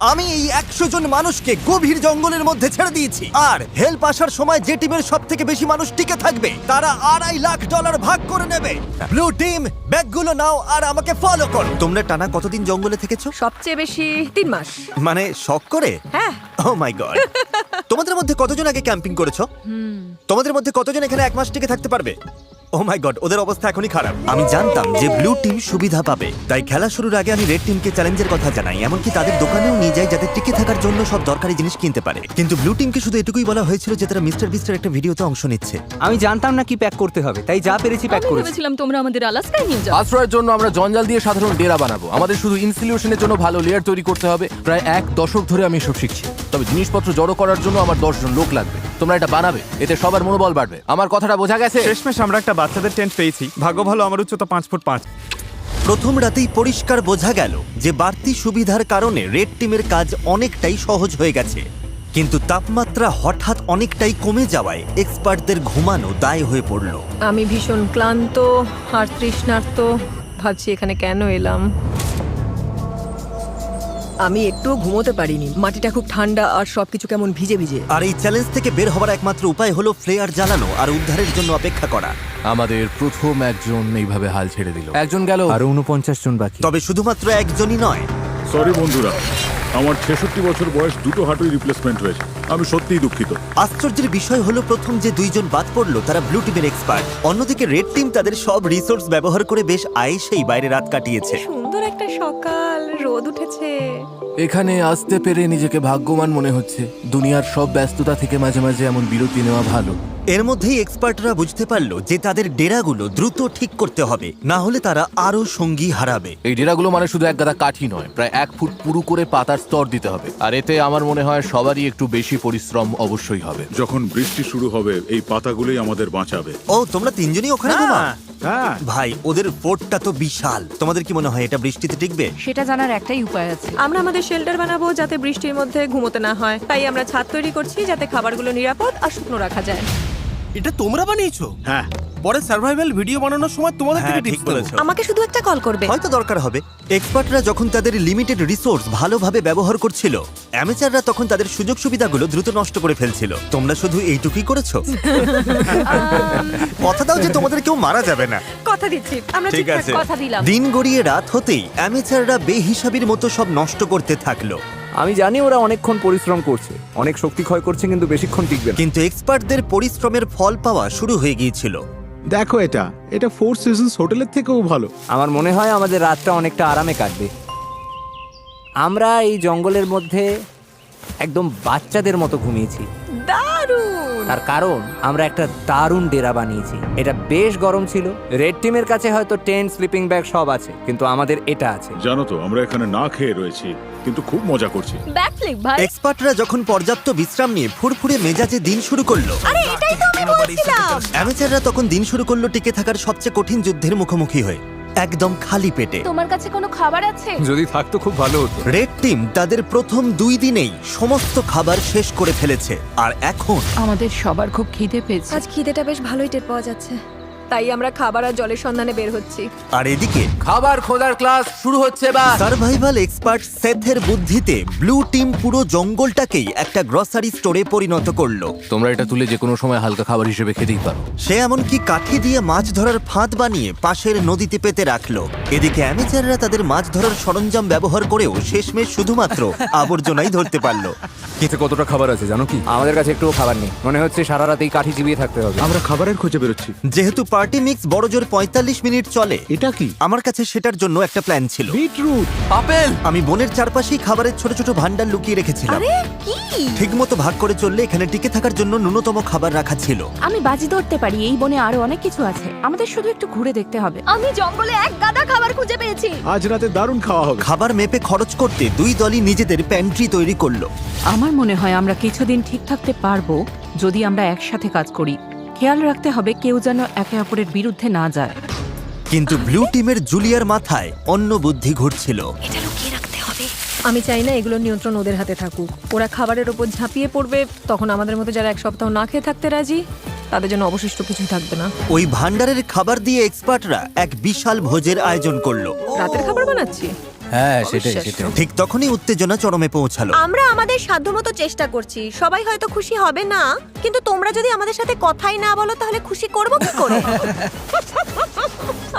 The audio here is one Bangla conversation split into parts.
আমি এই 100 জন মানুষকে গভীর জঙ্গলের মধ্যে ছেড়ে দিয়েছি, আর হেল্প আসার সময় যে টিমের সব থেকে বেশি মানুষ টিকে থাকবে তারা $2.5 লাখ ভাগ করে নেবে। ব্লু টিম, ব্যাগগুলো নাও আর আমাকে ফলো করো। তোমরা টানা কতদিন জঙ্গলে থেকেছো? সবচেয়ে বেশি 3 মাস। মানে শখ করে? হ্যাঁ। ও মাই গড। তোমাদের মধ্যে কতজন আগে ক্যাম্পিং করেছো? তোমাদের মধ্যে কতজন এখানে 1 মাস টিকে থাকতে পারবে? ও মাই গড, ওদের অবস্থা এখনই খারাপ। আমি জানতাম যে ব্লু টিম সুবিধা পাবে, তাই খেলা শুরুর আগে আমি রেড টিমকে চ্যালেঞ্জের কথা জানাই, এমনকি তাদের দোকানেও নিয়ে যাই যাতে টিকে থাকার জন্য সব দরকারি জিনিস কিনতে পারে। কিন্তু ব্লু টিমকে শুধু এটুকুই বলা হয়েছিল যে তারা মিস্টার বিস্টের একটা ভিডিওতে অংশ নিচ্ছে। আমি জানতাম না কি প্যাক করতে হবে, তাই যা পেরেছি প্যাক আমি করেছি। ভেবেছিলাম তোমরা আমাদের আলাস্কায় নিয়ে যাও। আশ্রয়ের জন্য আমরা জঞ্জাল দিয়ে সাধারণ ডেরা বানাবো। আমাদের শুধু ইনসিলিউশনের জন্য ভালো লেয়ার তৈরি করতে হবে। প্রায় 1 দশক ধরে আমি এসব শিখছি, তবে জিনিসপত্র জড়ো করার জন্য আমার 10 জন লোক লাগবে। তোমরা এটা বানাবে, এতে সবার মনোবল বাড়বে। আমার কথাটা বোঝা গেছে? শেষমেশ আমরা একটা বাচ্চাদের টেন্ট পেয়েছি। ভাগ্য ভালো, আমার উচ্চতা 5 ফুট 5। প্রথম রাতেই পরিষ্কার বোঝা গেল যে বাড়তি সুবিধার কারণে রেড টিমের কাজ অনেকটাই সহজ হয়ে গেছে, কিন্তু তাপমাত্রা হঠাৎ অনেকটাই কমে যাওয়ায় এক্সপার্টদের ঘুমানো দায় হয়ে পড়ল। আমি ভীষণ ক্লান্ত আর তৃষ্ণার্ত, ভাবছি এখানে কেন এলাম। আমি একটু ঘুমোতে পারিনি, মাটিটা খুব ঠান্ডা আর সবকিছু কেমন ভিজে ভিজে। আর এই চ্যালেঞ্জ থেকে বের হওয়ার একমাত্র উপায় হলো ফ্লেয়ার জ্বালানো আর উদ্ধারের জন্য অপেক্ষা করা। আমাদের প্রথম একজন এইভাবে হাল ছেড়ে দিল, একজন গেল। আরো 49 জন বাকি। তবে শুধুমাত্র একজনই নয়। সরি বন্ধুরা, আমার 66 বছর বয়স, দুটো হাঁটুই রিপ্লেসমেন্ট হয়েছে। আমি সত্যিই দুঃখিত। আশ্চর্যের বিষয় হলো প্রথম যে 2 জন বাদ পড়লো তারা ব্লু টিমের এক্সপার্ট। অন্যদিকে রেড টিম তাদের সব রিসোর্স ব্যবহার করে বেশ আয়েসেই বাইরে রাত কাটিয়েছে। সুন্দর একটা সকাল, রোদ উঠেছে। এখানে আসতে পেরে নিজেকে ভাগ্যবান মনে হচ্ছে। দুনিয়ার সব ব্যস্ততা থেকে মাঝে মাঝে এমন বিরতি নেওয়া ভালো। এর মধ্যেই এক্সপার্টরা বুঝতে পারলো যে তাদের ডেরাগুলো দ্রুত ঠিক করতে হবে, না হলে তারা আরো সঙ্গী হারাবে। এই ডেরাগুলো মানে শুধু এক গাদা কাঠি নয়, প্রায় 1 ফুট পুরু করে পাতার স্তর দিতে হবে। আর এতে আমার মনে হয় সবারই একটু বেশি পরিশ্রম অবশ্যই হবে। যখন বৃষ্টি শুরু হবে এই পাতাগুলোই আমাদের বাঁচাবে। ও, তোমরা 3 জনই ওখানে ঘুমাও? হ্যাঁ, ভাই, ওদের ফোর্টটা তো বিশাল। তোমাদের কি মনে হয় এটা বৃষ্টিতে টিকবে? সেটা জানার একটাই উপায় আছে। আমরা আমাদের শেল্টার বানাবো যাতে বৃষ্টির মধ্যে ঘুমোতে না হয়। তাই আমরা ছাদ তৈরি করছি যাতে খাবারগুলো নিরাপদ আর শুকনো রাখা যায়। এটা তোমরা বানিয়েছো? হ্যাঁ। পরে সার্ভাইভাল ভিডিও বানানোর সময় তোমাদের হ্যাঁ, থেকে ঠিক টিপস দেবো। বলেছো। আমাকে শুধু একটা কল করবে। হয়তো দরকার হবে। এক্সপার্টরা যখন তাদের লিমিটেড রিসোর্স ভালোভাবে ব্যবহার করছিল, অ্যামেচাররা তখন তাদের সুযোগ সুবিধাগুলো দ্রুত নষ্ট করে ফেলছিল। তোমরা শুধু এইটুকুই করেছো। কথা দাও যে তোমাদের কেউ মারা যাবে না। কথা দিচ্ছি, আমরা ঠিক ঠিকঠাক আছে। কথা দিলাম। দিন গড়িয়ে রাত হতেই অ্যামেচাররা বেহিসাবির মতো সব নষ্ট করতে থাকলো। আমি জানি ওরা অনেকক্ষণ পরিশ্রম করছে, অনেক শক্তি ক্ষয় করছে, কিন্তু বেশিক্ষণ টিকবে না। কিন্তু এক্সপার্টদের পরিশ্রমের ফল পাওয়া শুরু হয়ে গিয়েছিল। দেখো, এটা 4 সিজনস হোটেলের থেকেও ভালো। আমার মনে হয় আমাদের রাতটা অনেকটা আরামে কাটবে। আমরা এই জঙ্গলের মধ্যে একদম বাচ্চাদের মতো ঘুমিয়েছি। দারুণ। তার কারণ আমরা একটা দারুণ ডেরা বানিয়েছি। এটা বেশ গরম ছিল। রেড টিমের কাছে হয়তো টেন্ট, স্লিপিং ব্যাগ সব আছে, কিন্তু আমাদের এটা আছে। জানো তো, আমরা এখানে না খেয়ে রয়েছি, কিন্তু খুব মজা করছি। ব্যাকফ্লিপ ভাই। এক্সপার্টরা যখন পর্যাপ্ত বিশ্রাম নিয়ে ফুরফুরে মেজাজে দিন শুরু করলো, আরে এটাই তো আমি বলছিলাম। অ্যামেচাররা তখন দিন শুরু করলো টিকে থাকার সবচেয়ে কঠিন যুদ্ধের মুখোমুখি হয়ে, একদম খালি পেটে। তোমার কাছে কোনো খাবার আছে? যদি থাকতো খুব ভালো হতো। রেড টিম তাদের প্রথম 2 দিনেই সমস্ত খাবার শেষ করে ফেলেছে, আর এখন আমাদের সবার খুব খিদে পেয়েছে। আজ খিদেটা বেশ ভালোই টের পাওয়া যাচ্ছে, তাই আমরা খাবার আর জলের সন্ধানে বের হচ্ছি। আর এদিকে খাবার খোঁজার ক্লাস শুরু হচ্ছে। বা সার্ভাইভাল এক্সপার্ট সেথের বুদ্ধিতে ব্লু টিম পুরো জঙ্গলটাকেই একটা গ্রসারি স্টোরে পরিণত করলো। তোমরা এটা তুলে যে কোনো সময় হালকা খাবার হিসেবে খেতেই পারো। সে এমনকি কাঠি দিয়ে মাছ ধরার ফাঁদ বানিয়ে পাশের নদীতে পেতে রাখলো। এদিকে অ্যামেচাররা তাদের মাছ ধরার সরঞ্জাম ব্যবহার করেও শেষমেশ শুধুমাত্র আবর্জনাই ধরতে পারলো। কিন্তু কতটা খাবার আছে জানো কি? আমাদের কাছে একটুও খাবার নেই। মনে হচ্ছে সারা রাতেই কাঠি চিবিয়ে থাকতে হবে। আমরা খাবারের খোঁজে বেরোচ্ছি। যেহেতু পার্টি মিক্স বড়জোর 45 মিনিট চলে, এটা কি? আমার কাছে সেটার জন্য একটা প্ল্যান ছিল। বিটরুট। আপেল। আমি বনের চারপাশেই খাবারের ছোট ছোট ভান্ডার লুকিয়ে রেখেছিলাম। কি? ঠিকমতো ভাগ করে চললে এখানে টিকে থাকার জন্য ন্যূনতম খাবার রাখা ছিল। আমি বাজি ধরতে পারি, এই বনে আরো অনেক কিছু আছে। আমাদের শুধু একটু ঘুরে দেখতে হবে। আমি জঙ্গলে এক গাদা খাবার খুঁজে পেয়েছি। আজ রাতে দারুণ খাওয়া হবে। খাবার মেপে খরচ করতে 2 দলই নিজেদের প্যান্ট্রি তৈরি করলো। আমার মনে হয় আমরা কিছুদিন ঠিক থাকতে পারবো যদি আমরা একসাথে কাজ করি। খেয়াল রাখতে হবে কেউ যেন একে অপরের বিরুদ্ধে না যায়। কিন্তু ব্লু টিমের জুলিয়ার মাথায় অন্য বুদ্ধি ঘুরছিল। এটা লুকিয়ে রাখতে হবে। আমি চাই না এগুলোর নিয়ন্ত্রণ ওদের হাতে থাকুক। ওরা খাবারের ওপর ঝাঁপিয়ে পড়বে, তখন আমাদের মতো যারা 1 সপ্তাহ না খেয়ে থাকতে রাজি, তাদের জন্য অবশিষ্ট কিছুই থাকবে না। ওই ভান্ডারের খাবার দিয়ে এক্সপার্টরা এক বিশাল ভোজের আয়োজন করলো। রাতের খাবার বানাচ্ছি। হ্যাঁ সেটাই সেটাই। ঠিক তখনই উত্তেজনা চরমে পৌঁছালো। আমরা আমাদের সাধ্যমতো চেষ্টা করছি, সবাই হয়তো খুশি হবে না, কিন্তু তোমরা যদি আমাদের সাথে কথাই না বলো তাহলে খুশি করব কি করে?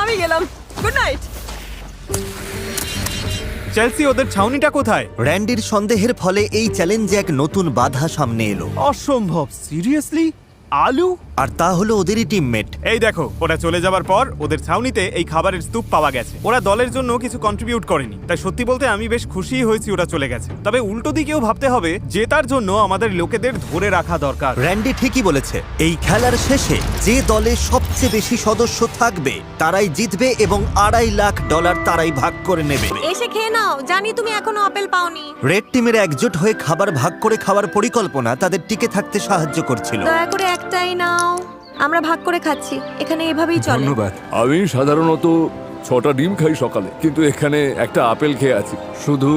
আমি গেলাম, গুড নাইট। চেলসি, ওদের ছাউনিটা কোথায়? র্যান্ডির সন্দেহের ফলে এই চ্যালেঞ্জে এক নতুন বাধা সামনে এলো, অসম্ভব, সিরিয়াসলি? আলু? আর তা হলো ওদেরই টিমমেট। এই দেখো, ওরা চলে যাবার পর ওদের ছাউনিতে এই খাবারের স্তূপ পাওয়া গেছে। ওরা দলের জন্য কিছু কন্ট্রিবিউট করেনি, তাই সত্যি বলতে আমি বেশ খুশিই হয়েছি ওরা চলে গেছে। তবে উল্টো দিকেও ভাবতে হবে, জেতার জন্য আমাদের লোকেদের ধরে রাখা দরকার। র্যান্ডি ঠিকই বলেছে, এই খেলার শেষে যে দলে সবচেয়ে বেশি সদস্য থাকবে তারাই জিতবে এবং $2.5 লাখ তারাই ভাগ করে নেবে। এসে খেয়ে নাও, জানি তুমি এখনো আপেল পাওনি। রেড টিমের একজোট হয়ে খাবার ভাগ করে খাওয়ার পরিকল্পনা তাদের টিকে থাকতে সাহায্য করছিল। দয়া করে একটাই নাও, আমরা ভাগ করে খাচ্ছি, এখানে এভাবেই চলে। ধন্যবাদ। আমি সাধারণত 6টা ডিম খাই সকালে, কিন্তু এখানে একটা আপেল খেয়ে আছি শুধু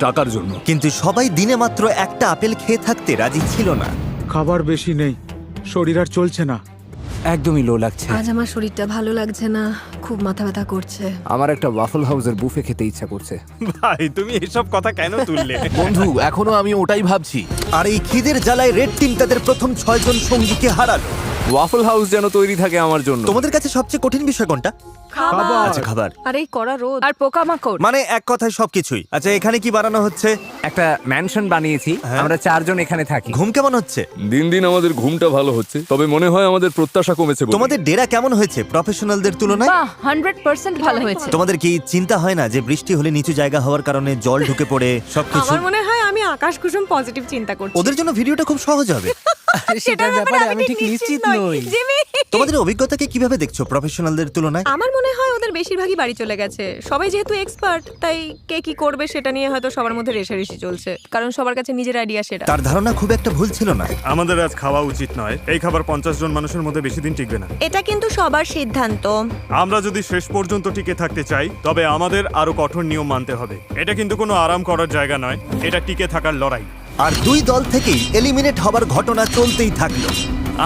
টাকার জন্য। কিন্তু সবাই দিনে মাত্র একটা আপেল খেয়ে থাকতে রাজি ছিল না। খাবার বেশি নেই, শরীর আর চলছে না। একদমই লো লাগছে। আজ আমার শরীরটা ভালো লাগছে না, খুব মাথা ব্যথা করছে। আমার একটা ওয়াফল হাউসের বুফে খেতে ইচ্ছা করছে। ভাই, তুমি এসব কথা কেন তুললে? বন্ধু, এখনো আমি ওটাই ভাবছি। আর এই খিদের জ্বালায় রেড টিম তাদের প্রথম 6 জন সঙ্গীকে হারালো। ওয়াফল হাউস যেন তৈরি থাকে আমার জন্য। তোমাদের কাছে সবচেয়ে কঠিন বিষয় কোনটা? আচ্ছা, খাবার। আর এই কড়া রোদ আর পোকামাকড়। মানে এক কথায় সবকিছুই। আচ্ছা, এখানে কি বানানো হচ্ছে? একটা ম্যানশন বানিয়েছি, আমরা 4 জন এখানে থাকি। ঘুম কেমন হচ্ছে? দিন দিন আমাদের ঘুমটা ভালো হচ্ছে, তবে মনে হয় আমাদের প্রত্যাশা কমেছে বলে। তোমাদের ডেরা কেমন হয়েছে প্রফেশনালদের তুলনায়? বাহ, 100% ভালো হয়েছে। তোমাদের কি চিন্তা হয় না যে বৃষ্টি হলে নিচু জায়গা হওয়ার কারণে জল ঢুকে পড়ে সবকিছু? আমার মনে হয় আমি আকাশ কুসুম পজিটিভ চিন্তা করছি। ওদের জন্য ভিডিওটা খুব সহজ হবে। সেটার ব্যাপারে আমি ঠিক নিশ্চিত নই। জিমি, তোমাদের অভিজ্ঞতাকে কিভাবে দেখছো প্রফেশনালদের তুলনায়? আমার মনে হয় ওদের বেশিরভাগই বাড়ি চলে গেছে। সবাই যেহেতু এক্সপার্ট, তাই কে কি করবে সেটা নিয়ে হয়তো সবার মধ্যে রেষারেষি চলছে, কারণ সবার কাছে নিজের আইডিয়া সেটা। তার ধারণা খুব একটা ভুল ছিল না। আমাদের আজ খাওয়া উচিত নয়, এই খাবার 50 জন মানুষের মধ্যে বেশি দিন টিকবে না। এটা কিন্তু সবার সিদ্ধান্ত। আমরা যদি শেষ পর্যন্ত টিকে থাকতে চাই, তবে আমাদের আরো কঠোর নিয়ম মানতে হবে। এটা কিন্তু কোনো আরাম করার জায়গা নয়, এটা টিকে থাকার লড়াই। আর 2 দল থেকেই এলিমিনেট হবার ঘটনা চলতেই থাকলো।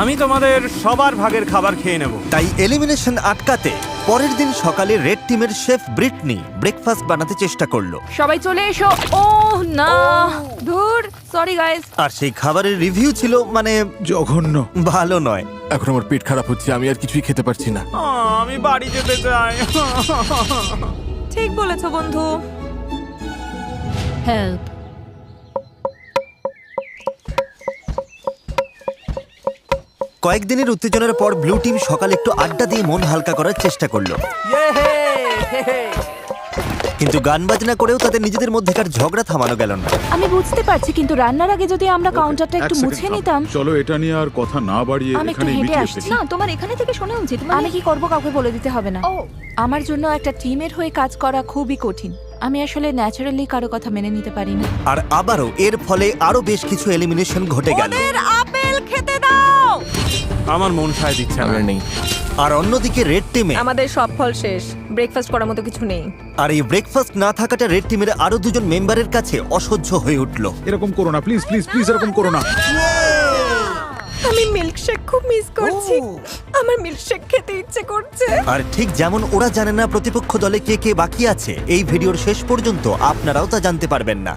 আমি তোমাদের সবার ভাগের খাবার খেয়ে নেব। তাই এলিমিনেশন আটকাতে পরের দিন সকালে রেড টিমের শেফ ব্রিটনি ব্রেকফাস্ট বানাতে চেষ্টা করলো। সবাই চলে এসো। ওহ না, ধুর, সরি গাইস। আর সেই খাবারের রিভিউ ছিল মানে জঘন্য। ভালো নয়। এখন আমার পেট খারাপ হচ্ছে, আমি আর কিছুই খেতে পারছি না। আমি বাড়ি যেতে চাই। ঠিক বলেছো বন্ধু। হেল্প। কয়েকদিনের উত্তেজনার পর ব্লু টিম সকালে একটু আড্ডা দিয়ে মন হালকা করার চেষ্টা করলো, কিন্তু গান বাজনা করেও তাদের নিজেদের মধ্যেকার ঝগড়া থামানো গেল না। আমি বুঝতে পারছি, কিন্তু রান্নার আগে যদি আমরা কাউন্টারটা একটু মুছে নিতাম। চলো এটা নিয়ে আর কথা না বাড়িয়ে আমি একটু এখানেই হেঁটে মিটিয়ে আসছি। ফেলি। না, তোমার এখানে থেকে শোনা উচিত। আমি কি করব কাউকে বলে দিতে হবে না। আমার জন্য একটা টিমের হয়ে কাজ করা খুবই কঠিন। আমি আসলে ন্যাচারালি কারো কথা মেনে নিতে পারি না। আর আবারও এর ফলে আরো বেশ কিছু এলিমিনেশন ঘটে গেল। ওদের আপেল খেতে দাও। আমার মন সায় দিচ্ছে না। আমার নেই। আর অন্যদিকে রেড টিমে আমাদের সব ফল শেষ, ব্রেকফাস্ট করার মতো কিছু নেই। আর এই ব্রেকফাস্ট না থাকাটা রেড টিমের আরো 2 জন মেম্বারের কাছে অসহ্য হয়ে উঠল। এরকম করো না, প্লিজ প্লিজ প্লিজ, এরকম করো না। আমি মিল্কশেক খুব মিস করছি। আমার মিল্কশেক খেতে ইচ্ছে করছে। আর ঠিক যেমন ওরা জানে না প্রতিপক্ষ দলে কে কে বাকি আছে, এই ভিডিওর শেষ পর্যন্ত আপনারাও তা জানতে পারবেন না।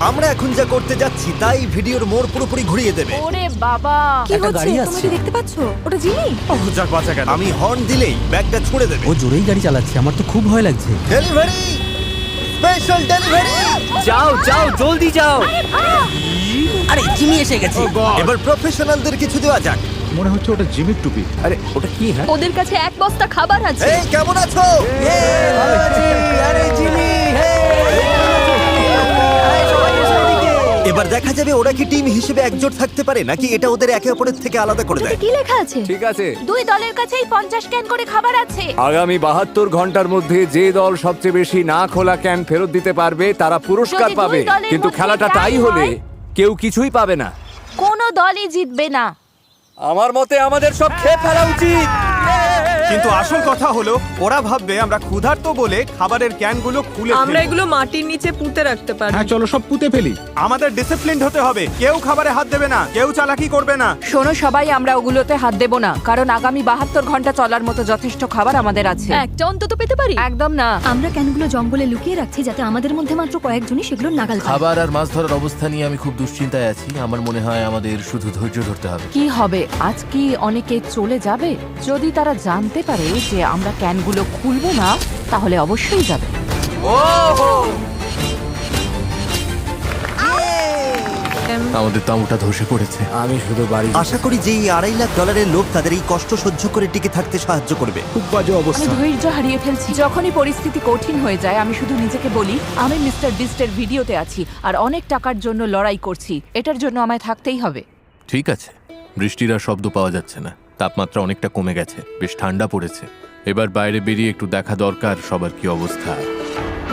আমরা এখন যা করতে যাচ্ছি তাই ভিডিওর মোড় পুরোপুরি ঘুরিয়ে দেবে। ওরে বাবা, কি হচ্ছে? তুমি কি দেখতে পাচ্ছো? ওটা জিমি। যাক, বাঁচা গেল। আমি হর্ন দিলেই ব্যাগটা ছুড়ে দেবে। ও জোরেই গাড়ি চালাচ্ছে, আমার তো খুব ভয় লাগছে। Delivery, special delivery. যাও যাও, জলদি যাও। আরে জিমি এসে গেছে। এবার প্রফেশনালদের কিছু দেওয়া যাক। মনে হচ্ছে ওটা জিমির টুপি। আরে ওটা কি? হ্যাঁ, ওদের কাছে এক বস্তা খাবার আছে। এই কেমন আছো? এবার দেখা যাবে ওরা কি টিম হিসেবে একজোট থাকতে পারে নাকি এটা ওদের একে অপরের থেকে আলাদা করে দেয়। কি লেখা আছে? ঠিক আছে। 2 দলের কাছেই 50 ক্যান করে খাবার আছে। আগামী 72 ঘন্টার মধ্যে যে দল সবচেয়ে বেশি না খোলা ক্যান ফেরত দিতে পারবে তারা পুরস্কার যদি পাবে, 2 দলের কিন্তু মধ্যে খেলাটা tie টাই হলে হয়, কেউ কিছুই পাবে না। কোনো দলই জিতবে না। আমার মতে আমাদের সব খেয়ে ফেলা উচিত। কিন্তু আসল কথা হলো ওরা ভাববে আমরা ক্ষুধার্ত বলে খাবারের ক্যানগুলো খুলে আমরা ফেলি। এগুলো মাটির নিচে পুঁতে রাখতে পারি। হ্যাঁ চলো সব পুঁতে ফেলি। আমাদের ডিসিপ্লিনড হতে হবে, কেউ খাবারে হাত দেবে না, কেউ চালাকি করবে না। শোনো সবাই, আমরা ওগুলোতে হাত দেব না, কারণ আগামী 72 ঘন্টা চলার মতো যথেষ্ট খাবার আমাদের আছে। একটা অন্তত পেতে পারি। একদম না। আমরা ক্যানগুলো জঙ্গলে লুকিয়ে রাখছি যাতে আমাদের মধ্যে মাত্র কয়েকজনই সেগুলো নাগাল পায়। খাবার আর মাছ ধরার অবস্থা নিয়ে আমি খুব দুশ্চিন্তায় আছি। আমার মনে হয় আমাদের শুধু ধৈর্য ধরতে হবে। কি হবে, আজ কি অনেকে চলে যাবে? যদি তারা জানতে পারে যে আমরা ক্যানগুলো খুলবো না, তাহলে অবশ্যই যাবে। আমাদের তাঁবুটা ধসে পড়েছে। আমি শুধু বাড়ি আশা করি যে এই $2.5 লাখ লোভ তাদের এই কষ্ট সহ্য করে টিকে থাকতে সাহায্য করবে। খুব বাজে আমি অবস্থা। ধৈর্য হারিয়ে ফেলছি। যখনই পরিস্থিতি কঠিন হয়ে যায়, আমি শুধু নিজেকে বলি আমি মিস্টার বিস্টের ভিডিওতে আছি আর অনেক টাকার জন্য লড়াই করছি। এটার জন্য আমায় থাকতেই হবে। ঠিক আছে, বৃষ্টির আর শব্দ পাওয়া যাচ্ছে না, তাপমাত্রা অনেকটা কমে গেছে, বেশ ঠান্ডা পড়েছে। এবার বাইরে বেরিয়ে একটু দেখা দরকার সবার কি অবস্থা।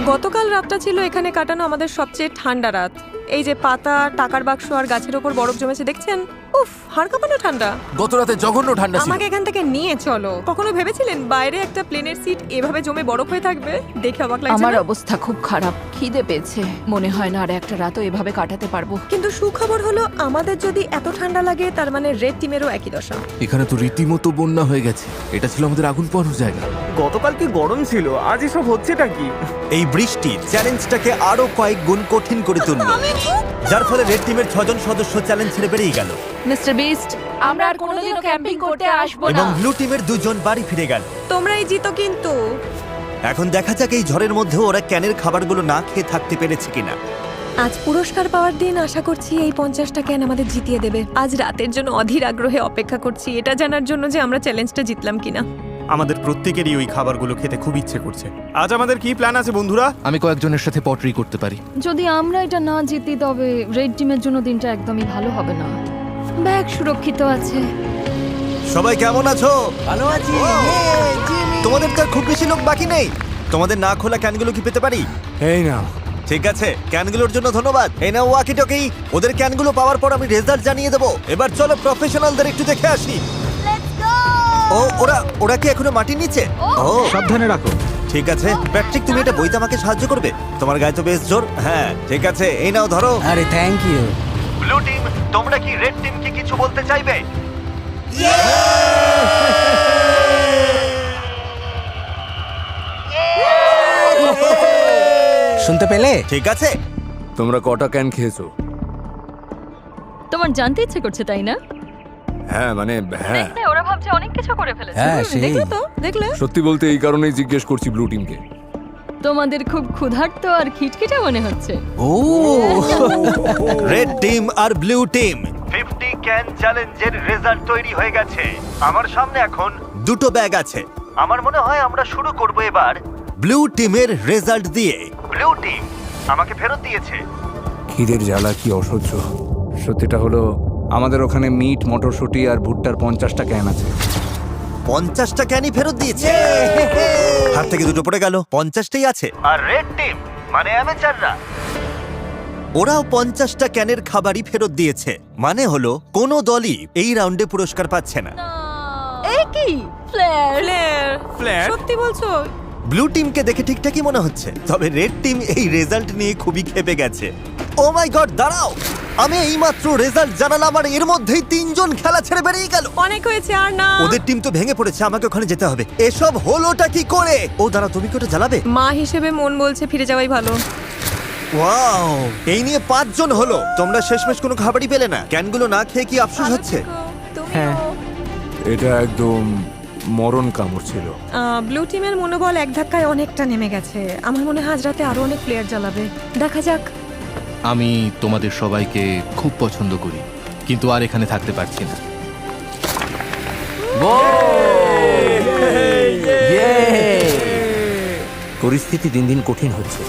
গতকাল রাতটা ছিল এখানে কাটানো আমাদের সবচেয়ে ঠান্ডা রাত। এই যে পাতা, টাকার বাক্স আর গাছের ওপর বরফ জমেছে দেখছেন? উফ, হাড় কাঁপানো ঠান্ডা। গত রাতে জঘন্য ঠান্ডা ছিল। আমাকে এখান থেকে নিয়ে চলো। কখনো ভেবেছিলেন বাইরে একটা প্লেনের সিট এভাবে জমে বরফ হয়ে থাকবে? দেখে অবাক লাগছে আমার না? অবস্থা খুব খারাপ, খিদে পেয়েছে। মনে হয় না আর একটা রাতও এভাবে কাটাতে পারবো। কিন্তু সুখবর হলো আমাদের যদি এত ঠান্ডা লাগে তার মানে রেড টিমেরও একই দশা। এখানে তো রীতিমতো বন্যা হয়ে গেছে। এটা ছিল আমাদের আগুন পোহানোর জায়গা। গতকাল কি গরম ছিল, আজ এসব হচ্ছেটা কি? এই বৃষ্টি চ্যালেঞ্জটাকে আরো কয়েক গুণ কঠিন করে তুলল, যার ফলে রেড টিমের 6 জন সদস্য চ্যালেঞ্জ ছেড়ে বেরিয়ে গেল মিস্টার বিস্ট, আমরা আর কোনোদিনও ক্যাম্পিং করতে আসবো এবং না। ব্লু টিমের 2 জন বাড়ি ফিরে গেল। তোমরাই জিতো কিন্তু। এখন দেখা যাক এই ঝড়ের মধ্যে ওরা ক্যানের খাবারগুলো না খেয়ে থাকতে পেরেছে কিনা। আজ পুরস্কার পাওয়ার দিন, আশা করছি এই 50টা ক্যান আমাদের জিতিয়ে দেবে। আজ রাতের জন্য অধীর আগ্রহে অপেক্ষা করছি, এটা জানার জন্য যে আমরা চ্যালেঞ্জটা জিতলাম কিনা। আমাদের প্রত্যেকেরই ওই খাবারগুলো খেতে খুব ইচ্ছে করছে। আজ আমাদের কি প্ল্যান আছে বন্ধুরা? আমি কয়েকজনের সাথে পটরি করতে পারি। যদি আমরা এটা না জিতি তবে রেড টিমের জন্য দিনটা একদমই ভালো হবে না। ব্যাগ সুরক্ষিত আছে। সবাই কেমন আছো? ভালো আছি। তোমাদের তো আর খুব বেশি লোক বাকি নেই। তোমাদের না খোলা ক্যানগুলো কি পেতে পারি? এই না, ঠিক আছে, ক্যানগুলোর জন্য ধন্যবাদ। এই নাও ওয়াকি টকি। ওদের ক্যানগুলো পাওয়ার পর আমি রেজাল্ট জানিয়ে দেবো। এবার চলো প্রফেশনালদের একটু দেখে আসি। ও ওরা কি এখনো মাটির নিচে? ও সাবধানে রাখো। ঠিক আছে প্যাট্রিক, তুমি এটা বইতে আমাকে সাহায্য করবে? তোমার গায়ে তো বেশ জোর। হ্যাঁ ঠিক আছে, এই নাও ধরো। আরে থ্যাংক ইউ। ব্লু টিম, তোমরা কি রেড টিমকে কিছু বলতে চাইবে? শুনতে পেলে? ঠিক আছে, তোমরা কটা ক্যান খেয়েছো? তোমার জানতে ইচ্ছে করছে তাই না? হ্যাঁ মানে হ্যাঁ, ওরা ভাবছে অনেক কিছু করে ফেলেছে। হ্যাঁ সেই। দেখলে তো, দেখলে? সত্যি বলতে এই কারণেই জিজ্ঞেস করছি ব্লু টিমকে। তোমাদের খুব ক্ষুধার্ত আর খিটখিটে মনে হচ্ছে। ও রেড টিম আর ব্লু টিম 50 ক্যান চ্যালেঞ্জের রেজাল্ট তৈরি হয়ে গেছে। আমার সামনে এখন 2টো ব্যাগ আছে। আমার মনে হয় আমরা শুরু করব এবার ব্লু টিমের রেজাল্ট দিয়ে। ব্লু টিম আমাকে ফেরত দিয়েছে। খিদের জ্বালা কি অসহ্য। সত্যিটা হলো আমাদের ওখানে মিট, মটরশুঁটি আর ভুট্টার 50টা ক্যান আছে। 50টা ক্যানই ফেরত দিয়েছে। হাত থেকে দুটো পড়ে গেল, 50টাই আছে। আর রেড টিম মানে অ্যামেচাররা, ওরাও 50টা ক্যানের খাবারই ফেরত দিয়েছে। মানে হলো কোনো দলই এই রাউন্ডে পুরস্কার পাচ্ছে না। এই কি ফ্ল্যার? ফ্ল্যাট? সত্যি বলছো? ব্লু টিমকে দেখে ঠিকঠাকই মনে হচ্ছে, তবে রেড টিম এই রেজাল্ট নিয়ে খুবই ক্ষেপে গেছে। ও মাই গড, দাঁড়াও, আমি এইমাত্র রেজাল্ট জানালাম আর এর মধ্যেই 3 জন খেলা ছেড়ে বেরিয়ে গেল। অনেক হয়েছে আর না। ওদের টিম তো ভেঙে পড়েছে, আমাকে ওখানে যেতে হবে। এসব হলোটা কি করে? ও দাঁড়াও, তুমি কি ওটা জ্বালাবে? মা হিসেবে মন বলছে ফিরে যাওয়াই ভালো। ওয়াও, এই নিয়ে 5 জন হলো। তোমরা শেষমেশ কোনো খাবারই পেলে না। ক্যানগুলো না খেয়ে কি আফসোস হচ্ছে? হ্যাঁ। এটা একদম মরণ কামড় ছিল। ব্লু টিমের মনোবল এক ধাক্কায় অনেকটা নেমে গেছে। আমার মনে হয় আজ রাতে আরো অনেক প্লেয়ার জ্বালাবে। দেখা যাক। আমি তোমাদের সবাইকে খুব পছন্দ করি, কিন্তু আর এখানে থাকতে পারছি না। পরিস্থিতি দিন দিন কঠিন হচ্ছে।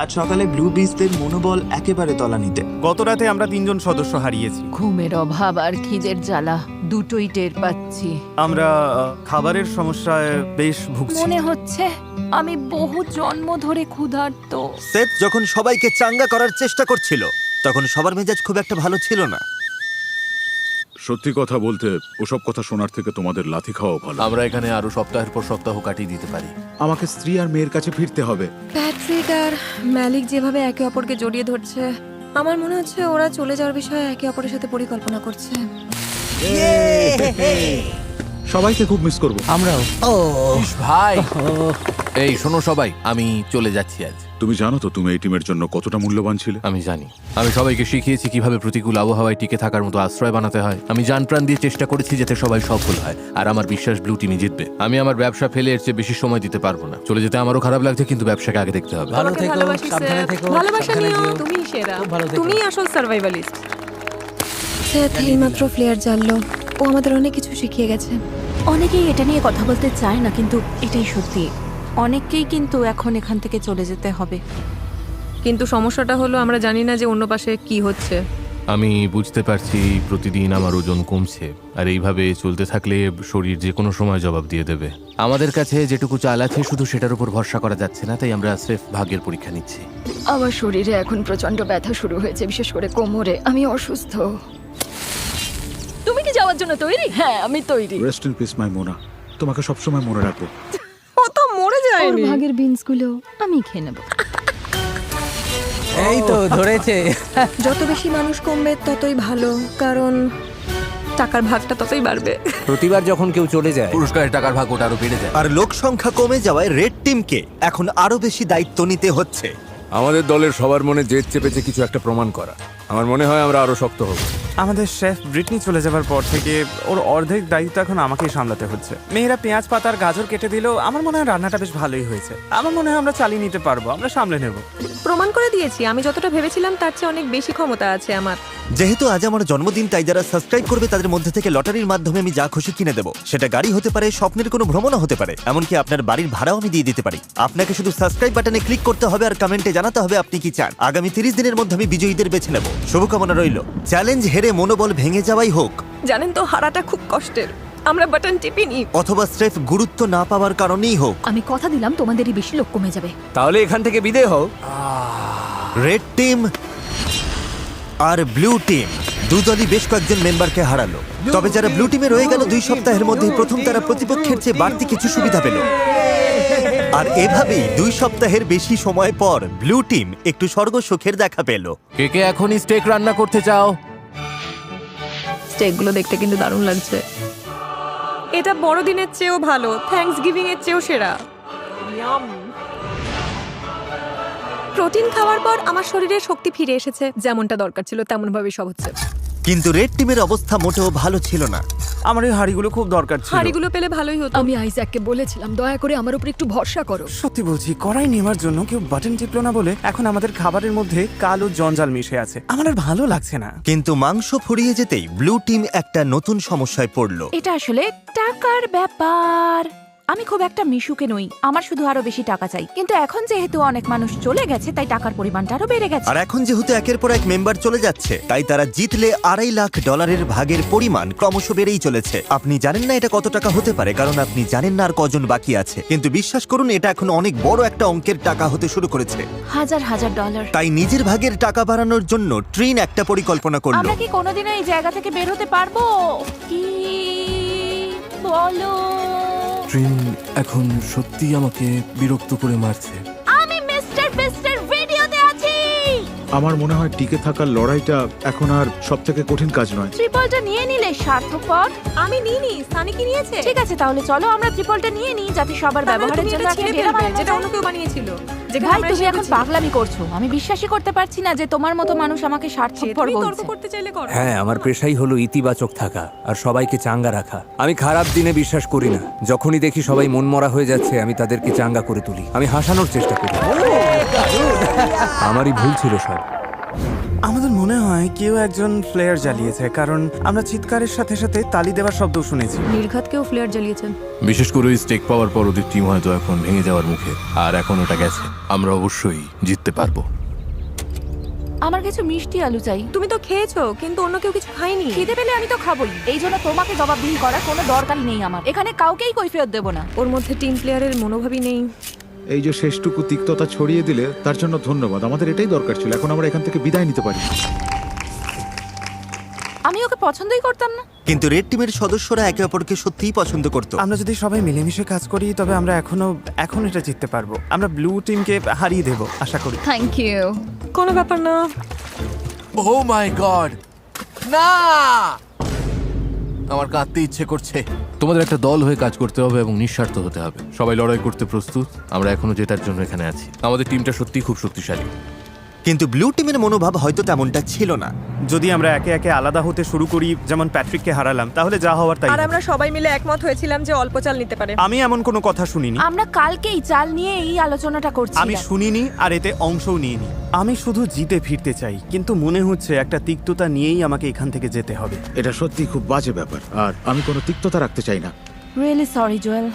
আজ সকালে ব্লু বিস্টদের মনোবল একেবারে তলানিতে। গত রাতে আমরা 3 জন সদস্য হারিয়েছি। ঘুমের অভাব আর খিদের জ্বালা দুটোই টের পাচ্ছি। আমরা খাবারের সমস্যায় বেশ ভুগছি। মনে হচ্ছে আমি বহু জন্ম ধরে ক্ষুধার্ত। সেথ যখন সবাইকে চাঙ্গা করার চেষ্টা করছিল, তখন সবার মেজাজ খুব একটা ভালো ছিল না। সত্যি কথা বলতে ওসব কথা শোনার থেকে তোমাদের লাথি খাওয়া ভালো। আমরা এখানে আরো সপ্তাহের পর সপ্তাহ কাটিয়ে দিতে পারি। আমাকে স্ত্রী আর মেয়ের কাছে ফিরতে হবে। প্যাট্রিক আর ম্যালিক যেভাবে একে অপরকে জড়িয়ে ধরছে, আমার মনে হচ্ছে ওরা চলে যাওয়ার বিষয়ে একে অপরের সাথে পরিকল্পনা করছে। সবাইকে খুব মিস করব। আমরাও। ইস ভাই, এই শোনো সবাই, আমি চলে যাচ্ছি আজ। তুমি জানো তো তুমি এই টিমের জন্য কতটা মূল্যবান ছিলে? আমি জানি, আমি সবাইকে শিখিয়েছি কিভাবে প্রতিকূল আবহাওয়ায় টিকে থাকার মতো আশ্রয় বানাতে হয়। আমি জান প্রাণ দিয়ে চেষ্টা করেছি যাতে সবাই সফল হয়, আর আমার বিশ্বাস ব্লু টিমই জিতবে। আমি আমার ব্যবসা ফেলে এর চেয়ে বেশি সময় দিতে পারবো না। চলে যেতে আমারও খারাপ লাগছে, কিন্তু ব্যবসাকে আগে দেখতে হবে। ভালো তোমাকে থেকো, ভালোবাসি, সাবধানে স্যার। থেকো, ভালোবাসা সাবধানে নিও, যেও। তুমিই সেরা। খুব ভালো থেকো। তুমিই আসল সার্ভাইভালিস্ট। সেথ এইমাত্র ফ্লেয়ার জানলো, ও আমাদের অনেক কিছু শিখিয়ে গেছে। অনেকেই এটা নিয়ে কথা বলতে চায় না, কিন্তু এটাই সত্যি। অনেককেই কিন্তু এখন এখান থেকে চলে যেতে হবে। কিন্তু সমস্যাটা হলো আমরা জানি না যে অন্য পাশে কি হচ্ছে। আমি বুঝতে পারছি প্রতিদিন আমার ওজন কমছে, আর এইভাবে চলতে থাকলে শরীর যে কোনো সময় জবাব দিয়ে দেবে। আমাদের কাছে যেটুকু চাল আছে শুধু সেটার উপর ভরসা করা যাচ্ছে না, তাই আমরা স্রেফ ভাগ্যের পরীক্ষা নিচ্ছি। আমার শরীরে এখন প্রচন্ড ব্যথা শুরু হয়েছে, বিশেষ করে কোমরে। আমি অসুস্থ। তুমি কি যাওয়ার জন্য তৈরি? হ্যাঁ, আমি তৈরি। রেস্ট ইন পিস মাই মোনা, তোমাকে সবসময় মনে রাখবো। ও তো মরে ওর যায়নি। ভাগের বিনসগুলো আমি খেয়ে নেব। এই তো ধরেছে। যত বেশি মানুষ কমবে ততই ভালো, কারণ টাকার ভাগটা ততই বাড়বে। প্রতিবার যখন কেউ চলে যায়, পুরস্কারের টাকার ভাগ ওটা আরো বেড়ে যায়। আর লোক সংখ্যা কমে যাওয়ায় রেড টিমকে এখন আরো বেশি দায়িত্ব নিতে হচ্ছে। আমাদের দলের সবার মনে জেদ চেপেছে কিছু একটা প্রমাণ করা। আমার মনে হয় আমরা আরো শক্ত হব। আমাদের শেফ ব্রিটনি চলে যাবার পর থেকে ওর অর্ধেক দায়িত্ব এখন আমাকেই সামলাতে হচ্ছে। মেয়েরা পেঁয়াজ পাতার গাজর কেটে দিলেও আমার মনে হয় রান্নাটা বেশ ভালোই হয়েছে। আমার মনে হয় আমরা চালিয়ে নিতে পারবো, আমরা সামলে নেব। প্রমাণ করে দিয়েছি আমি যতটা ভেবেছিলাম তার চেয়ে অনেক বেশি ক্ষমতা আছে আমার। যেহেতু আজ আমার জন্মদিন, তাই যারা সাবস্ক্রাইব করবে তাদের মধ্যে থেকে লটারির মাধ্যমে আমি যা খুশি কিনে দেবো। সেটা গাড়ি হতে পারে, স্বপ্নের কোনো ভ্রমণও হতে পারে, এমনকি আপনার বাড়ির ভাড়াও আমি দিয়ে দিতে পারি। আপনাকে শুধু সাবস্ক্রাইব বাটনে ক্লিক করতে হবে আর কমেন্টে জানাতে হবে আপনি কি চান। আগামী 30 দিনের মধ্যে আমি বিজয়ীদের বেছে নেব। শুভকামনা রইল। চ্যালেঞ্জ হেরে মনোবল ভেঙে যাওয়াই হোক, জানেন তো হারাটা খুব কষ্টের। আমরা বাটন টিপিনি, অথবা স্রেফ গুরুত্ব না পাওয়ার কারণেই হোক। আমি কথা দিলাম তোমাদেরই বেশি লোক কমে যাবে। তাহলে এখান থেকে বিদেয় হও। রেড টিম আর ব্লু টিম দু দলই বেশ কয়েকজন মেম্বারকে হারালো। তবে যারা ব্লু টিমে রয়ে গেল 2 সপ্তাহের মধ্যে প্রথম তারা প্রতিপক্ষের চেয়ে বাড়তি কিছু সুবিধা পেল। আর এভাবেই 2 সপ্তাহের বেশি সময় পর ব্লু টিম একটু স্বর্গ সুখের দেখা পেল। কে কে এখনই স্টেক রান্না করতে চাও? স্টেকগুলো দেখতে কিন্তু দারুণ লাগছে। এটা বড়দিনের চেয়েও ভালো, থ্যাঙ্কস গিভিং এর চেয়েও সেরা। প্রোটিন খাওয়ার পর আমার শরীরে শক্তি ফিরে এসেছে, যেমনটা দরকার ছিল তেমন ভাবে সব হচ্ছে। কিন্তু রেড টিমের অবস্থা মোটেও ভালো ছিল না। আমার এই হাড়িগুলো খুব দরকার ছিল। হাড়িগুলো পেলে ভালোই হতো। আমি আইজ্যাককে বলেছিলাম দয়া করে আমার উপর একটু ভরসা করো। সত্যি বলছি, কড়াই নেওয়ার জন্য কেউ বাটন টিপলো না বলে এখন আমাদের খাবারের মধ্যে কালো জঞ্জাল মিশে আছে। আমার আর ভালো লাগছে না। কিন্তু মাংস ফুরিয়ে যেতেই ব্লু টিম একটা নতুন সমস্যায় পড়লো। এটা আসলে টাকার ব্যাপার। আমি খুব একটা মিশুকে নই, আমার শুধু আরো বেশি টাকা চাই। কিন্তু এখন যেহেতু অনেক মানুষ চলে গেছে, তাই টাকার পরিমাণটা আরো বেড়ে গেছে। আর এখন যেহেতু একের পর এক মেম্বার চলে যাচ্ছে, তাই তারা জিতলে $2.5 লাখ ভাগের পরিমাণ ক্রমশ বেড়েই চলেছে। আপনি জানেন না এটা কত টাকা হতে পারে, কারণ আপনি জানেন না আর কজন বাকি আছে। কিন্তু বিশ্বাস করুন, এটা এখন অনেক বড় একটা অঙ্কের টাকা হতে শুরু করেছে। হাজার হাজার ডলার। তাই নিজের ভাগের টাকা বাড়ানোর জন্য ট্রিন একটা পরিকল্পনা করলো। আমরা কি কোনোদিনও এই জায়গা থেকে বের হতে পারবো? কি বলো? ট্রিন এখন সত্যি আমাকে বিরক্ত করে মারছে। আমি মিস্টার বিস্টের ভিডিওতে আছি। আমার মনে হয় টিকে থাকার লড়াইটা এখন আর সবথেকে কঠিন কাজ নয়। ট্রিপলটা নিয়ে নিলে স্বার্থপর। আমি নিইনি, সানি কি নিয়েছে? ঠিক আছে, তাহলে চলো আমরা ট্রিপলটা নিয়ে নিই, যাতে সবার ব্যবহারের জন্য একটা ডেরা বানানো যেটা যায়। অন্য কেউ বানিয়েছিল। ভাই, তুমি এখন পাগলামি করছো। আমি বিশ্বাসই করতে পারছি না যে তোমার মতো মানুষ আমাকে স্বার্থপর তর্ক বলছে। করতে চাইলে করো। হ্যাঁ, আমার পেশাই হলো ইতিবাচক থাকা আর সবাইকে চাঙ্গা রাখা। আমি খারাপ দিনে বিশ্বাস করি না। যখনই দেখি সবাই মনমরা হয়ে যাচ্ছে, আমি তাদেরকে চাঙ্গা করে তুলি। আমি হাসানোর চেষ্টা করি। আমারই ভুল ছিল সব। আমাদের মনে হয় কেউ একজন ফ্লেয়ার জ্বালিয়েছে, কারণ আমরা চিৎকারের সাথে সাথে তালি দেওয়ার শব্দ শুনেছি। নির্ঘাতকেও ফ্লেয়ার জ্বালিয়েছেন। বিশেষ করে ওই স্টেক পাওয়ার পর ওদের টিম হয়তো এখন ভেঙে যাওয়ার মুখে, আর এখন ওটা গেছে। আমরা অবশ্যই জিততে পারবো। আমার কিছু মিষ্টি আলু চাই। তুমি তো খেয়েছো, কিন্তু অন্য কেউ কিছু খায়নি। খিদে পেলে আমি তো খাবোই। এই জন্য তোমাকে জবাবদিহি করার কোনো দরকারই নেই আমার। এখানে কাউকেই কৈফিয়ত দেব না। ওর মধ্যে টিম প্লেয়ারের মনোভাবই নেই। এই যে শেষটুকু তিক্ততা ছড়িয়ে দিলে তার জন্য ধন্যবাদ। আমাদের এটাই দরকার ছিল। এখন আমরা এখান থেকে বিদায় নিতে পারি। আমি ওকে পছন্দই করতাম না। কিন্তু রেড টিমের সদস্যরা একে অপরকে সত্যিই পছন্দ করত। আমরা যদি সবাই মিলেমিশে কাজ করি তবে আমরা এখন এটা জিততে পারবো। আমরা ব্লু টিমকে হারিয়ে দেব আশা করি। Thank you. কোনো ব্যাপার না। ও মাই গড, না! আমার কাঁদতে ইচ্ছে করছে। তোমাদের একটা দল হয়ে কাজ করতে হবে এবং নিঃস্বার্থ হতে হবে। সবাই লড়াই করতে প্রস্তুত। আমরা এখনো জেতার জন্য এখানে আছি। আমাদের টিমটা সত্যিই খুব শক্তিশালী। কিন্তু ব্লু টিমের মনোভাব হয়তো তেমনটা ছিল না। যদি আমরা একে একে আলাদা হতে শুরু করি, যেমন প্যাট্রিককে হারালাম, তাহলে যা হওয়ার তাই আর হবে। আমরা সবাই মিলে একমত হয়েছিলাম যে অল্প চাল নিতে পারে। আমি এমন কোনো কথা শুনিনি। আমরা কালকেই চাল নিয়ে এই আলোচনাটা করছি। আমি শুনিনি আর এতে অংশও নিইনি। আমি শুধু জিতে ফিরতে চাই, কিন্তু মনে হচ্ছে একটা তিক্ততা নিয়েই আমাকে এখান থেকে যেতে হবে। এটা সত্যি খুব বাজে ব্যাপার, আর আমি কোনো তিক্ততা রাখতে চাই না। Really sorry Joel.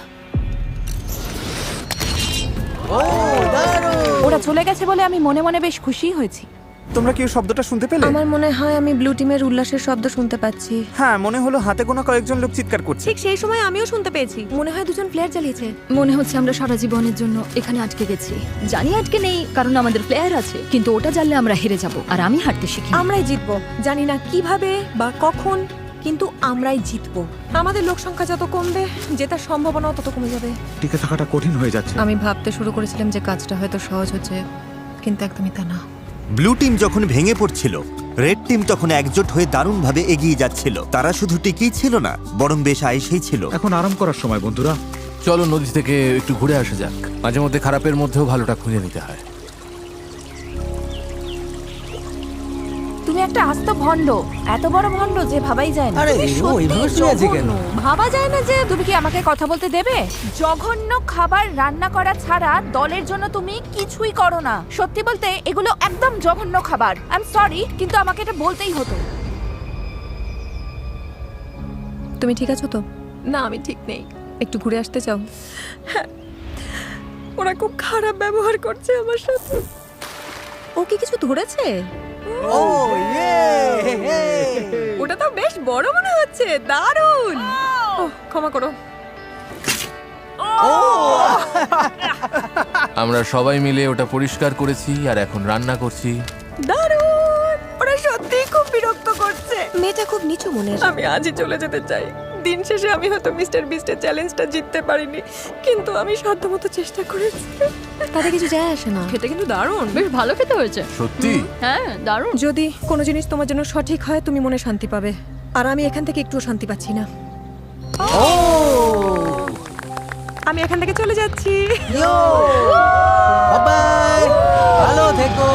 ওরা চলে গেছে বলে আমি মনে মনে বেশ খুশি হয়েছি। তোমরা কি ওই শব্দটা শুনতে পেলে? আমার মনে হয় আমি ব্লু টিমের উল্লাসের শব্দ শুনতে পাচ্ছি। হ্যাঁ, মনে হলো হাতে গোনা কয়েকজন লোক চিৎকার করছে। ঠিক সেই সময় আমিও শুনতে পেয়েছি। মনে হয় দুজন প্লেয়ার চালিয়েছে। মনে হচ্ছে আমরা সারা জীবনের জন্য এখানে আটকে গেছি। জানি আটকে নেই, কারণ আমাদের প্লেয়ার আছে, কিন্তু ওটা জানলে আমরা হেরে যাব, আর আমি হারতে শিখি। আমরাই জিতবো, জানি না কিভাবে বা কখন, কিন্তু আমরাই জিতবো। আমাদের লোক সংখ্যা যত কমবে, জেতার সম্ভাবনাও তত কমে যাবে। টিকে থাকাটা কঠিন হয়ে যাচ্ছে। আমি ভাবতে শুরু করেছিলাম যে কাজটা হয়তো সহজ হচ্ছে, কিন্তু একদমই তা না। ব্লু টিম যখন ভেঙে পড়ছিল, রেড টিম তখন একজোট হয়ে দারুণভাবে এগিয়ে যাচ্ছিল। তারা শুধু টিকেই ছিল না, বরং বেশ আয়েসেই ছিল। এখন আরাম করার সময় বন্ধুরা। চলো নদী থেকে একটু ঘুরে আসা যাক। মাঝে মধ্যে খারাপের মধ্যেও ভালোটা খুঁজে নিতে হয়। তুমি একটা আস্ত ভণ্ড, এত বড় ভণ্ড যে ভাবাই যায় না। আরে, তুমি ও সত্যিই এইভাবে শুয়ে আছে কেন? জঘন্য। ভাবা যায় না যে তুমি কি আমাকে কথা বলতে দেবে? জঘন্য খাবার রান্না করা ছাড়া দলের জন্য তুমি কিছুই করো না। সত্যি বলতে এগুলো একদম জঘন্য খাবার। আই এম সরি, কিন্তু আমাকে এটা বলতেই হতো। তুমি ঠিক আছো তো? না, আমি ঠিক নেই। একটু ঘুরে আসতে চাও? হ্যাঁ, ওরা খুব খারাপ ব্যবহার করছে আমার সাথে। ও কি কিছু ধরেছে? ও ইয়ে! ওটা তো বেশ বড় মনে হচ্ছে। দারুণ। ওহ, ক্ষমা করো। আমরা সবাই মিলে ওটা পরিষ্কার করেছি আর এখন রান্না করছি। দারুণ। ওরা সত্যিই খুব বিরক্ত করছে। মেয়েটা খুব নিচু মনের। আমি আজই চলে যেতে চাই। দিন শেষে আমি হয়তো মিস্টার বিস্টের চ্যালেঞ্জটা জিততে পারিনি, কিন্তু আমি সাধ্যমতো চেষ্টা করেছি। তাতে কিছু যায় আসে না। খেতে কিন্তু দারুণ। বেশ ভালো খেতে হয়েছে। সত্যি? হ্যাঁ, দারুণ। যদি কোনো জিনিস তোমার জন্য সঠিক হয়, তুমি মনে শান্তি পাবে। আর আমি এখান থেকে একটুও শান্তি পাচ্ছি না। আমি এখান থেকে চলে যাচ্ছি। বাই, ভালো থেকো।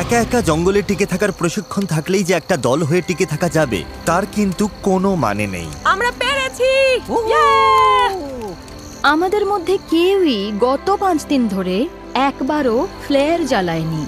একা একা জঙ্গলে টিকে থাকার প্রশিক্ষণ থাকলেই যে একটা দল হয়ে টিকে থাকা যাবে, তার কিন্তু কোনো মানে নেই। আমরা পেরেছি। আমাদের মধ্যে কেউই গত 5 দিন ধরে একবারও ফ্লেয়ার জ্বালায়নি।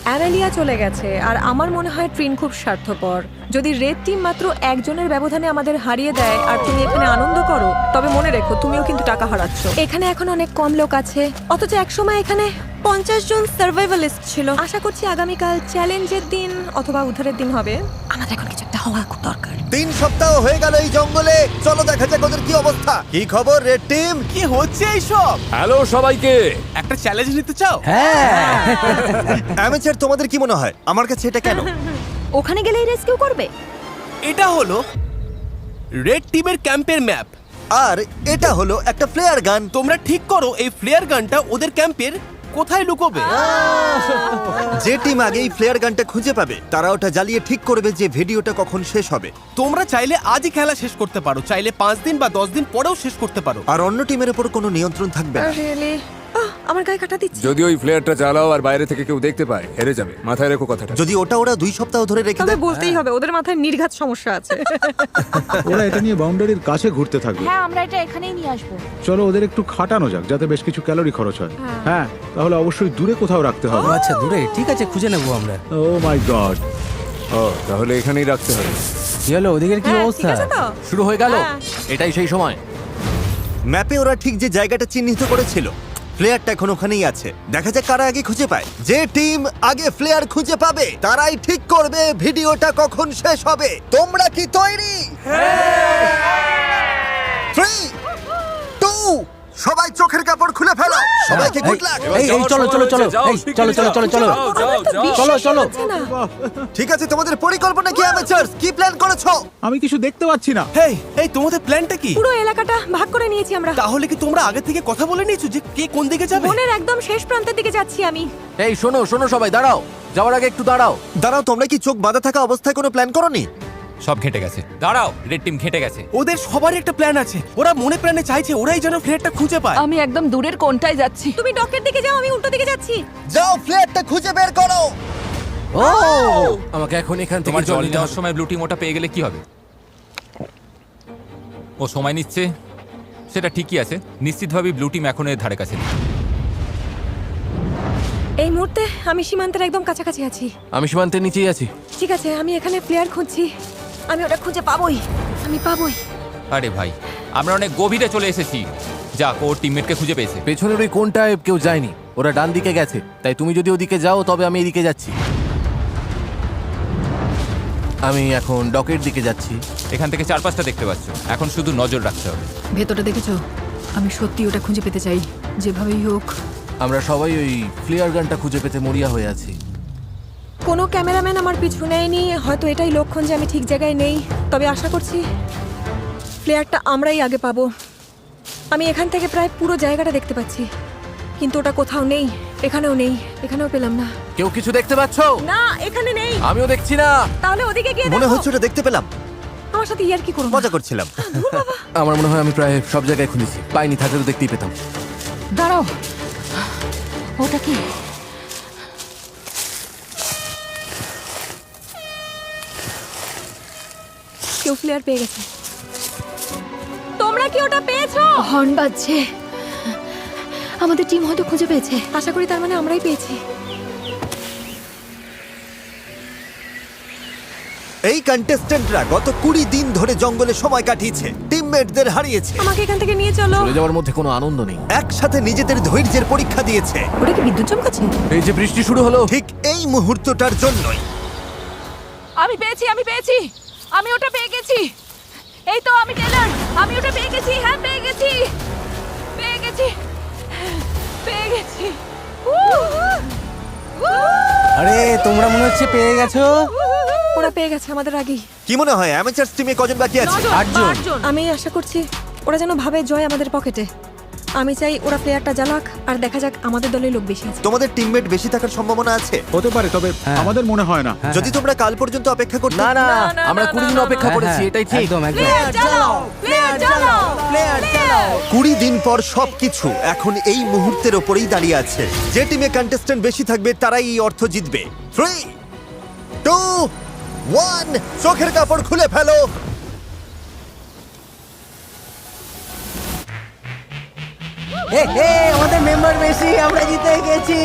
অ্যামেলিয়া চলে গেছে, আর আমার মনে হয় ট্রিন খুব স্বার্থপর। যদি রেড টিম মাত্র একজনের ব্যবধানে আমাদের হারিয়ে দেয় আর তুমি এখানে আনন্দ করো, তবে মনে রেখো তুমিও কিন্তু টাকা হারাচ্ছ। এখানে এখন অনেক কম লোক আছে, অথচ একসময় এখানে 50 জন সার্ভাইভালিস্ট ছিল। আশা করছি আগামীকাল চ্যালেঞ্জের দিন অথবা উদ্ধারের দিন হবে। আমাদের এখন কিছু একটা হওয়া খুব দরকার। 3 সপ্তাহ হয়ে গেল এই জঙ্গলে। চলো দেখা যাক ওদের কি অবস্থা। কি খবর রেড টিম? কি হচ্ছে এইসব? হ্যালো সবাইকে। একটা চ্যালেঞ্জ নিতে চাও? হ্যাঁ, অ্যামেচার, তোমাদের কি মনে হয় আমার কাছে এটা কেন? ওখানে গেলেই রেস্কিউ করবে? এটা হলো রেড টিমের ক্যাম্পের ম্যাপ। আর এটা হলো একটা ফ্লেয়ার গান। তোমরা ঠিক করো এই ফ্লেয়ার গানটা ওদের ক্যাম্পের কোথায় লুকোবে। যে টিম আগে এই ফ্লেয়ার গানটা খুঁজে পাবে, তারা ওটা জ্বালিয়ে ঠিক করবে যে ভিডিওটা কখন শেষ হবে। তোমরা চাইলে আজই খেলা শেষ করতে পারো, চাইলে 5 দিন বা 10 দিন পরেও শেষ করতে পারো। আর অন্য টিমের উপর কোনো নিয়ন্ত্রণ থাকবে না। রিয়েলি? আমার গায়ে কাটা দিচ্ছে। যদি ওই ফ্লেয়ারটা চালাও আর বাইরে থেকে কেউ দেখতে পায়, হেরে যাবে। মাথায় রেখো কথাটা। যদি ওটা ওরা 2 সপ্তাহ ধরে রেখে তবে দেয়, বলতেই হবে ওদের মাথায় নির্ঘাত সমস্যা আছে। ওরা এটা নিয়ে বাউন্ডারির কাছে ঘুরতে থাকবে। হ্যাঁ, আমরা এটা এখানেই নিয়ে আসবো। চলো ওদের একটু খাটানো যাক, যাতে বেশ কিছু ক্যালোরি খরচ হয়। হ্যাঁ, তাহলে অবশ্যই দূরে কোথাও রাখতে হবে। আচ্ছা, দূরে? ঠিক আছে, খুঁজে নেবো আমরা। ও মাই গড। ও, তাহলে এখানেই রাখতে হবে। কি হলো, ওদিকের কি হ্যাঁ, অবস্থা? ঠিক আছে তো? শুরু হয়ে গেল। হ্যাঁ। এটাই সেই সময়। ম্যাপে ওরা ঠিক যে জায়গাটা চিহ্নিত করেছিল, ফ্লেয়ারটা এখন ওখানেই আছে। দেখা যাক কারা আগে খুঁজে পায়। যে টিম আগে ফ্লেয়ার খুঁজে পাবে, তারাই ঠিক করবে ভিডিওটা কখন শেষ হবে। তোমরা কি তৈরি? 3, 2, সবাই চোখের কাপড় খুলে ফেলো, সবাইকে গুড লাক। চলো চলো চলো চলো চলো চলো চলো চলো চলো না। ঠিক আছে, তোমাদের পরিকল্পনা কি অ্যামেচার্স? কি প্ল্যান করেছো? আমি কিছু দেখতে পাচ্ছি না। হেই এই তোমাদের প্ল্যানটা কি? পুরো এলাকাটা ভাগ করে নিয়েছি আমরা। তাহলে কি তোমরা আগে থেকে কথা বলে নিয়েছো যে কে কোন দিকে যাবে? বনের একদম শেষ প্রান্তের দিকে যাচ্ছি আমি। এই শোনো শোনো সবাই দাঁড়াও, যাওয়ার আগে একটু দাঁড়াও। দাঁড়াও, তোমরা কি চোখ বাঁধা থাকা অবস্থায় কোনো প্ল্যান করোনি? সব ঘেটে গেছে। দাঁড়াও, রেড টিম ঘেটে গেছে। ওদের সবারই একটা প্ল্যান আছে, ওরা মনে প্রাণে চাইছে ওরাই যেন ফ্লেয়ারটা খুঁজে পায়। আমি একদম দূরের কোণটায় যাচ্ছি। তুমি ডকের দিকে যাও, আমি উল্টো দিকে যাচ্ছি। যাও, ফ্লেয়ারটা খুঁজে বের করো। ও আমাকে এখন এখান থেকে তোমার জল জল নিতে নেওয়ার হবে। সময় ব্লু টিম ওটা পেয়ে গেলে কি হবে? ও সময় নিচ্ছে, সেটা ঠিকই আছে। নিশ্চিতভাবেই ব্লু টিম এখন এর ধারে কাছে নেই। এই মুহূর্তে আমি সীমান্তের একদম কাছাকাছি আছি। আমি সীমান্তের নিচেই আছি। ঠিক আছে, আমি এখানে প্লেয়ার খুঁজছি। আমি ওটা খুঁজে পাবোই, আমি পাবোই। আরে ভাই, আমরা অনেক গভীরে চলে এসেছি। যাক, ওর টিমমেটকে খুঁজে পেয়েছে। পেছনের ওই কোনটায় কেউ যায়নি, ওরা ডান দিকে গেছে। তাই তুমি যদি ওদিকে যাও তবে আমি এদিকে যাচ্ছি। আমি এখন ডকের দিকে যাচ্ছি। এখান থেকে চারপাশটা দেখতে পাচ্ছ, এখন শুধু নজর রাখতে হবে। ভেতরটা দেখেছো? আমি সত্যি ওটা খুঁজে পেতে চাই, যেভাবেই হোক। আমরা সবাই ওই ফ্লেয়ার গানটা খুঁজে পেতে মরিয়া হয়ে আছি। কোনো ক্যামেরাম্যান আমার পিছু নেয়নি, হয়তো এটাই লক্ষণ যে আমি ঠিক জায়গায় নেই। তবে আশা করছি প্লেয়ারটা আমরাই আগে পাবো। আমি এখান থেকে প্রায় পুরো জায়গাটা দেখতে পাচ্ছি, কিন্তু ওটা কোথাও নেই। এখানেও নেই, এখানেও পেলাম না। কেউ কিছু দেখতে পাচ্ছো? না, এখানে নেই। আমিও দেখছি না। তাহলে ওদিকে গিয়ে মনে দেখো। হচ্ছে ওটা দেখতে পেলাম। আমার সাথে ইয়ার কি করো? মজা করছিলাম। আমার মনে হয় আমি প্রায় সব জায়গায় খুঁজেছি, পাইনি, থাকলেও দেখতেই পেতাম। দাঁড়াও, ওটা কি? কেউ প্লেয়ার পেয়ে গেছে। তোমরা কি ওটা পেয়েছো? হর্ন বাজছে, আমাদের টিম হয়তো খুঁজে পেয়েছে। আশা করি তার মানে আমরাই পেয়েছি। এই কন্টেস্ট্যান্টরা গত 20 দিন ধরে জঙ্গলে সময় কাটিয়েছে, টিমমেটদের হারিয়েছে, আমাকে এখান থেকে নিয়ে চলো। চলে যাওয়ার মধ্যে কোনো আনন্দ নেই। একসাথে নিজেদের ধৈর্যের পরীক্ষা দিয়েছে। ওটা কি বিদ্যুৎ চমকাচ্ছে? এই যে বৃষ্টি শুরু হলো, ঠিক এই মুহূর্তটার জন্যই। আমি পেয়েছি, আমি পেয়েছি, আমি ওটা পেয়ে গেছি। এই তো আমি টেলর, আমি ওটা পেয়ে গেছি। হ্যাঁ, পেয়ে গেছি, পেয়ে গেছি, পেয়ে গেছি। আরে তোমরা মনে হচ্ছে পেয়ে গেছো। ওরা পেয়ে গেছে আমাদের আগেই। কি মনে হয় অ্যামেচার্স টিমে কজন বাকি আছে? 8 জন। আমি আশা করছি ওরা যেন ভাবে জয় আমাদের পকেটে। আমি চাই ওরা প্লেয়ারটা জ্বালাক, আর দেখা যাক আমাদের দলে লোক বেশি আছে। তোমাদের টিমমেট বেশি থাকার সম্ভাবনা আছে? হতে পারে, তবে আমাদের মনে হয় না। যদি তোমরা কাল পর্যন্ত অপেক্ষা করতে। না না আমরা 20 দিন অপেক্ষা করেছি, এটাই ঠিক। প্লেয়ার জ্বালাও, প্লেয়ার জ্বালাও, প্লেয়ার জ্বালাও। 20 দিন পর সবকিছু এখন এই মুহূর্তের ওপরেই দাঁড়িয়ে আছে। যে টিমে কন্টেস্ট্যান্ট বেশি থাকবে তারাই এই অর্থ জিতবে। 3, 2, 1, চোখের কাপড় খুলে ফেলো। আমাদের মেম্বার বেশি, আমরা জিতে গেছি।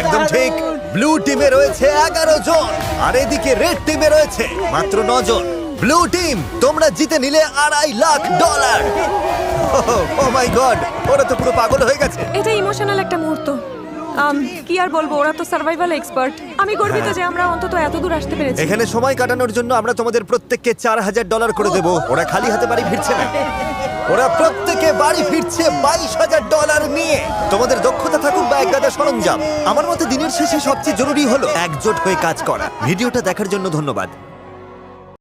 একদম ঠিক। ব্লু টিমে রয়েছে 11 জন, আর এদিকে রেড টিমে রয়েছে মাত্র 9 জন। ব্লু টিম, তোমরা জিতে নিলে $2.5 লাখ। ও মাই গড, ওরা তো পুরো পাগল হয়ে গেছে। এটা ইমোশনাল একটা মুহূর্ত। কি আর বলবো, ওরা তো সার্ভাইভাল এক্সপার্ট। আমি গর্বিত যে আমরা অন্তত এত দূর আসতে পেরেছি। এখানে সময় কাটানোর জন্য আমরা তোমাদের প্রত্যেককে $4,000 করে দেব। ওরা খালি হাতে বাড়ি ফিরছে না, ওরা প্রত্যেকে বাড়ি ফিরছে $22,000 নিয়ে। তোমাদের দক্ষতা থাকুক বা একগাদা সরঞ্জাম, আমার মতে দিনের শেষে সবচেয়ে জরুরি হলো একজোট হয়ে কাজ করা। ভিডিওটা দেখার জন্য ধন্যবাদ।